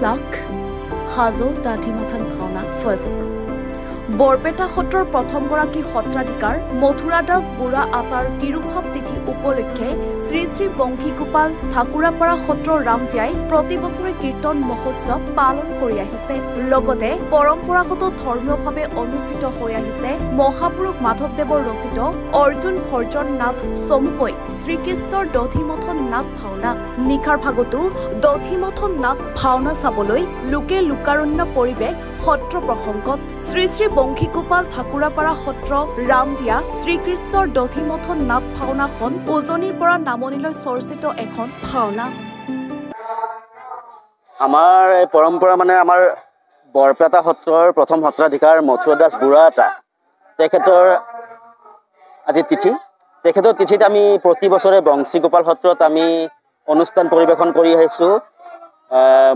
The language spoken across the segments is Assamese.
লাখ হাজো দাঁতিমাথান ভাওনা ফয়জৰ বৰপেটা সত্ৰৰ প্ৰথমগৰাকী সত্ৰাধিকাৰ মথুৰা দাস বুঢ়া আটাৰ তিৰুভাৱ তিথি উপলক্ষে শ্ৰী শ্ৰী বংশীগোপাল ঠাকুৰাপাৰা সত্ৰৰ ৰামদিয়াই প্ৰতি বছৰে কীৰ্তন মহোৎসৱ পালন কৰি আহিছে। লগতে পৰম্পৰাগত ধৰ্মীয়ভাৱে অনুষ্ঠিত হৈ আহিছে মহাপুৰুষ মাধৱদেৱৰ ৰচিত অৰ্জুন ভৰ্জন নাথ চমুকৈ শ্ৰীকৃষ্ণৰ দধিমথন নাট ভাওনা। নিশাৰ ভাগতো দধিমথন নাট ভাওনা চাবলৈ লোকে লোকাৰণ্য পৰিৱেশ সত্ৰ প্ৰসংগত শ্ৰী শ্ৰী বংশীগোপাল ঠাকুৰাপাৰা সত্ৰ ৰামদিয়া শ্ৰীকৃষ্ণৰ দধিমথন নাট ভাওনাখন উজনিৰ পৰা নামনিলৈ চৰ্চিত এখন ভাওনা। আমাৰ এই পৰম্পৰা মানে আমাৰ বৰপেটা সত্ৰৰ প্ৰথম সত্ৰাধিকাৰ মথুৰা দাস বুঢ়া আটা তেখেতৰ আজি তিথি। তেখেতৰ তিথিত আমি প্ৰতি বছৰে বংশীগোপাল সত্ৰত আমি অনুষ্ঠান পৰিৱেশন কৰি আহিছোঁ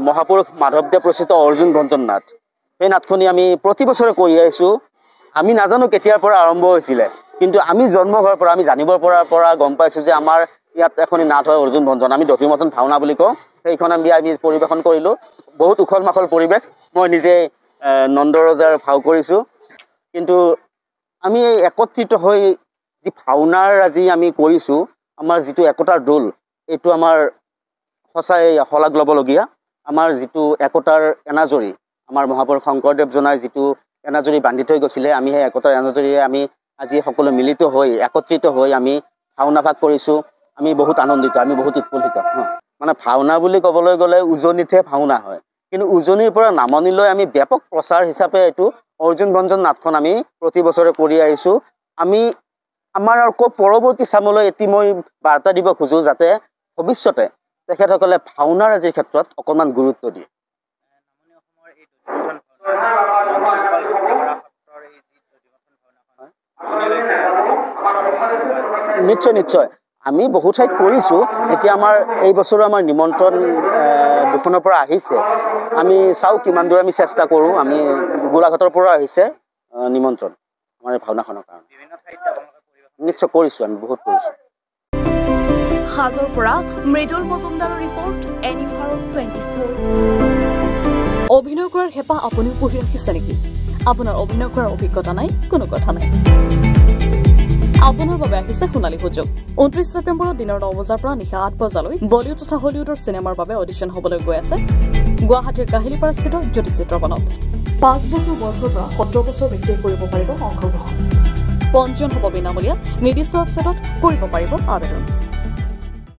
মহাপুৰুষ মাধৱদেৱ ৰচিত অৰ্জুন ভৰ্জন নাট। সেই নাটখনি আমি প্ৰতি বছৰে কৰি আহিছোঁ। আমি নাজানো কেতিয়াৰ পৰা আৰম্ভ হৈছিলে, কিন্তু আমি জন্ম হোৱাৰ পৰা আমি জানিবৰ পৰা গম পাইছোঁ যে আমাৰ ইয়াত এখনি নাট হয় অৰ্জুন ভঞ্জন, আমি দধিমথন ভাওনা বুলি কওঁ। সেইখন আমি পৰিৱেশন কৰিলোঁ। বহুত উখল মাখল পৰিৱেশ। মই নিজে নন্দৰজাৰ ভাও কৰিছোঁ। কিন্তু আমি একত্ৰিত হৈ যি ভাওনাৰ আজি আমি কৰিছোঁ, আমাৰ যিটো একতাৰ দোল, এইটো আমাৰ সঁচাই শলাগ ল'বলগীয়া। আমাৰ যিটো একতাৰ এনাজৰী, আমাৰ মহাপুৰুষ শংকৰদেৱজনাই যিটো এনাজৰী বান্ধি থৈ গৈছিলে, আমি সেই একতাৰ এনাজৰীৰে আমি আজি সকলো মিলিত হৈ একত্ৰিত হৈ আমি ভাওনা ভাগ কৰিছোঁ। আমি বহুত আনন্দিত, আমি বহুত উৎফুল্লিত। মানে ভাওনা বুলি ক'বলৈ গ'লে উজনিতহে ভাওনা হয়, কিন্তু উজনিৰ পৰা নামনিলৈ আমি ব্যাপক প্ৰচাৰ হিচাপে এইটো অৰ্জুন ভঞ্জন নাটখন আমি প্ৰতি বছৰে কৰি আহিছোঁ। আমি আমাৰ আকৌ পৰৱৰ্তী চামলৈ এটি মই বাৰ্তা দিব খোজোঁ, যাতে ভৱিষ্যতে তেখেতসকলে ভাওনাৰ আজিৰ ক্ষেত্ৰত অকণমান গুৰুত্ব দিয়ে। নিশ্চয় নিশ্চয়, আমি বহু ঠাইত কৰিছোঁ। এতিয়া আমাৰ এই বছৰো আমাৰ নিমন্ত্ৰণ দুখনৰ পৰা আহিছে। আমি চাওঁ কিমান দূৰ আমি চেষ্টা কৰোঁ। আমি গোলাঘাটৰ পৰা আহিছে নিমন্ত্ৰণ আমাৰ এই ভাওনাখনৰ কাৰণে। নিশ্চয় কৰিছোঁ, আমি বহুত কৰিছোঁ। হাজোৰ পৰা মৃদুল মজুমদাৰৰ ৰিপৰ্ট, এনি ভাৰত 24। অভিনয় কৰাৰ হেঁপাহ আপুনিও পঢ়ি ৰাখিছে নেকি? আপোনাৰ অভিনয় কৰাৰ অভিজ্ঞতা নাই? কোনো কথা নাই। আপোনাৰ বাবে আহিছে সোণালী সুযোগ। 29 ছেপ্টেম্বৰত দিনৰ 9 বজাৰ পৰা নিশা 8 বজালৈ বলিউড তথা হলিউডৰ চিনেমাৰ বাবে অডিশ্যন হ'বলৈ গৈ আছে গুৱাহাটীৰ কাহিলীপাৰাস্থিত জ্যোতি চিত্ৰবনত। 5 বছৰ বয়সৰ পৰা 70 বছৰ ব্যক্তিয়ে কৰিব পাৰিব অংশগ্ৰহণ। পঞ্জীয়ন হ'ব বিনামূলীয়া। নিৰ্দিষ্ট ৱেবছাইটত কৰিব পাৰিব আবেদন।